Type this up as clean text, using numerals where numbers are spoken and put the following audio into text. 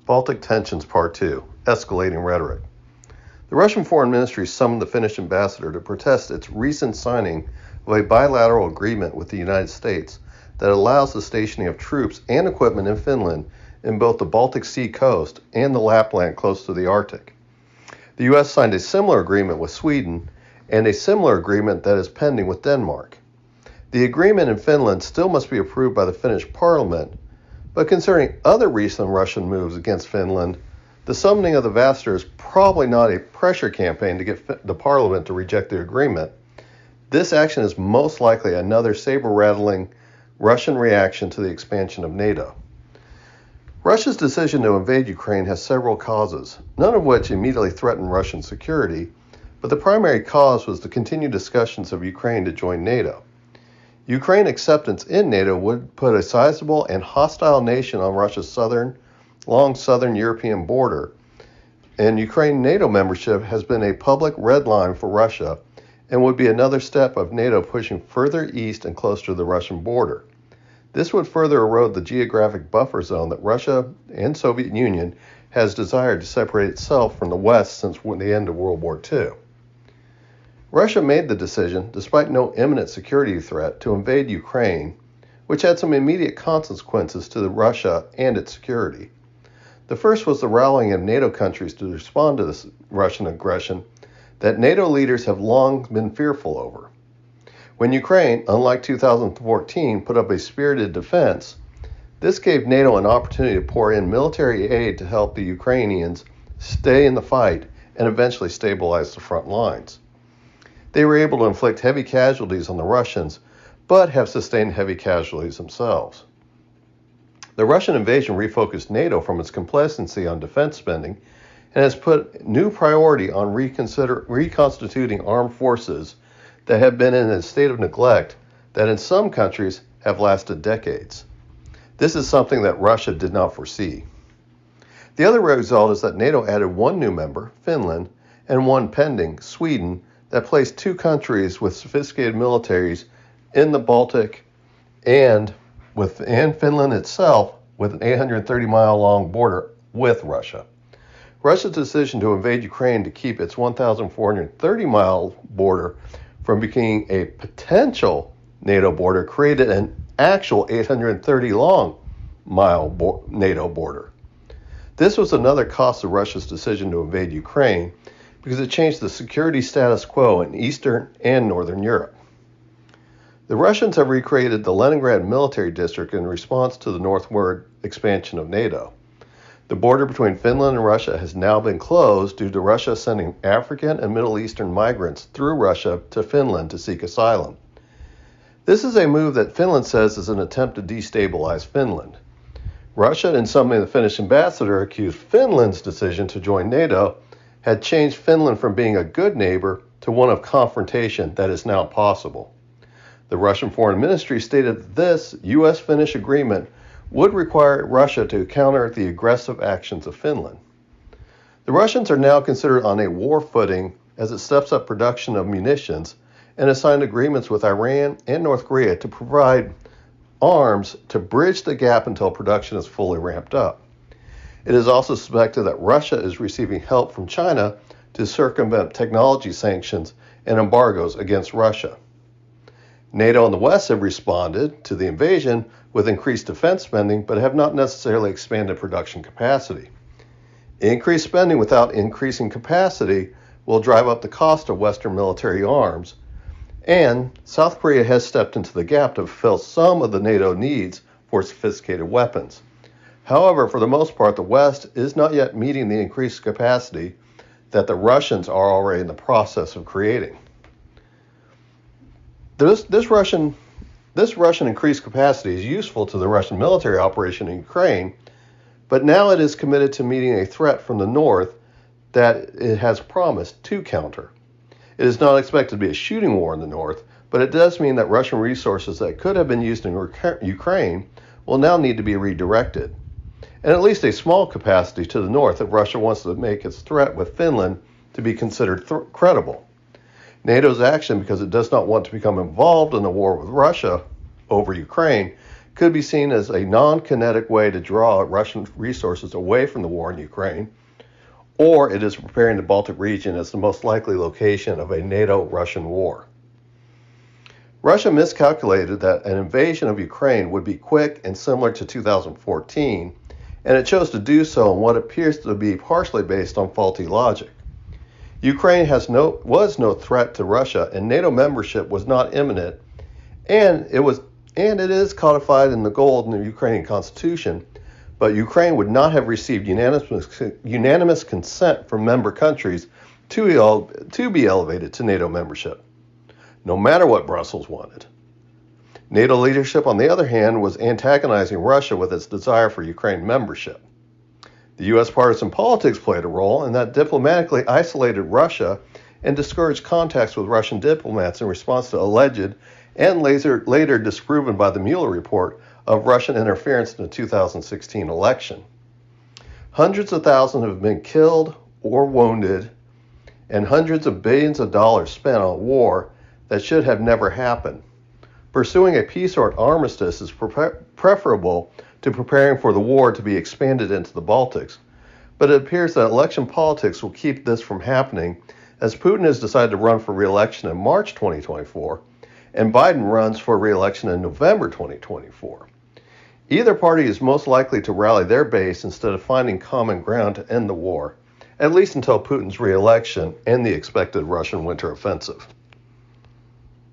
Baltic Tensions Part 2, Escalating Rhetoric. The Russian Foreign Ministry summoned the Finnish ambassador to protest its recent signing of a bilateral agreement with the United States that allows the stationing of troops and equipment in Finland in both the Baltic Sea coast and the Lapland close to the Arctic. The U.S. signed a similar agreement with Sweden and a similar agreement that is pending with Denmark. The agreement in Finland still must be approved by the Finnish parliament, but concerning other recent Russian moves against Finland, the summoning of the ambassador is probably not a pressure campaign to get the parliament to reject the agreement. This action is most likely another saber-rattling Russian reaction to the expansion of NATO. Russia's decision to invade Ukraine has several causes, none of which immediately threaten Russian security, but the primary cause was the continued discussions of Ukraine to join NATO. Ukraine acceptance in NATO would put a sizable and hostile nation on Russia's long southern European border, and Ukraine NATO membership has been a public red line for Russia and would be another step of NATO pushing further east and closer to the Russian border. This would further erode the geographic buffer zone that Russia and Soviet Union has desired to separate itself from the West since the end of World War II. Russia made the decision, despite no imminent security threat, to invade Ukraine, which had some immediate consequences to Russia and its security. The first was the rallying of NATO countries to respond to this Russian aggression that NATO leaders have long been fearful over. When Ukraine, unlike 2014, put up a spirited defense, this gave NATO an opportunity to pour in military aid to help the Ukrainians stay in the fight and eventually stabilize the front lines. They were able to inflict heavy casualties on the Russians, but have sustained heavy casualties themselves. The Russian invasion refocused NATO from its complacency on defense spending and has put new priority on reconstituting armed forces that have been in a state of neglect that in some countries have lasted decades. This is something that Russia did not foresee. The other result is that NATO added one new member, Finland, and one pending, Sweden, that placed two countries with sophisticated militaries in the Baltic and Finland itself with an 830-mile-long border with Russia. Russia's decision to invade Ukraine to keep its 1,430-mile border from becoming a potential NATO border created an actual 830-long-mile NATO border. This was another cost of Russia's decision to invade Ukraine because it changed the security status quo in Eastern and Northern Europe. The Russians have recreated the Leningrad military district in response to the northward expansion of NATO. The border between Finland and Russia has now been closed due to Russia sending African and Middle Eastern migrants through Russia to Finland to seek asylum. This is a move that Finland says is an attempt to destabilize Finland. Russia, in summoning the Finnish ambassador, accused Finland's decision to join NATO had changed Finland from being a good neighbor to one of confrontation that is now possible. The Russian Foreign Ministry stated that this U.S.-Finnish agreement would require Russia to counter the aggressive actions of Finland. The Russians are now considered on a war footing as it steps up production of munitions and has signed agreements with Iran and North Korea to provide arms to bridge the gap until production is fully ramped up. It is also suspected that Russia is receiving help from China to circumvent technology sanctions and embargoes against Russia. NATO and the West have responded to the invasion with increased defense spending, but have not necessarily expanded production capacity. Increased spending without increasing capacity will drive up the cost of Western military arms, and South Korea has stepped into the gap to fulfill some of the NATO needs for sophisticated weapons. However, for the most part, the West is not yet meeting the increased capacity that the Russians are already in the process of creating. This Russian increased capacity is useful to the Russian military operation in Ukraine, but now it is committed to meeting a threat from the north that it has promised to counter. It is not expected to be a shooting war in the north, but it does mean that Russian resources that could have been used in Ukraine will now need to be redirected, and at least a small capacity to the north if Russia wants to make its threat with Finland to be considered credible. NATO's action, because it does not want to become involved in a war with Russia over Ukraine, could be seen as a non-kinetic way to draw Russian resources away from the war in Ukraine, or it is preparing the Baltic region as the most likely location of a NATO-Russian war. Russia miscalculated that an invasion of Ukraine would be quick and similar to 2014, and it chose to do so in what appears to be partially based on faulty logic. Ukraine was no threat to Russia, and NATO membership was not imminent, and it is codified in the gold in the Ukrainian constitution, but Ukraine would not have received unanimous consent from member countries to be elevated to NATO membership, no matter what Brussels wanted. NATO leadership, on the other hand, was antagonizing Russia with its desire for Ukraine membership. The U.S. partisan politics played a role in that diplomatically isolated Russia and discouraged contacts with Russian diplomats in response to alleged and later disproven by the Mueller report of Russian interference in the 2016 election. Hundreds of thousands have been killed or wounded, and hundreds of billions of dollars spent on a war that should have never happened. Pursuing a peace or an armistice is preferable to preparing for the war to be expanded into the Baltics, but it appears that election politics will keep this from happening, as Putin has decided to run for re-election in March 2024, and Biden runs for re-election in November 2024. Either party is most likely to rally their base instead of finding common ground to end the war, at least until Putin's re-election and the expected Russian winter offensive.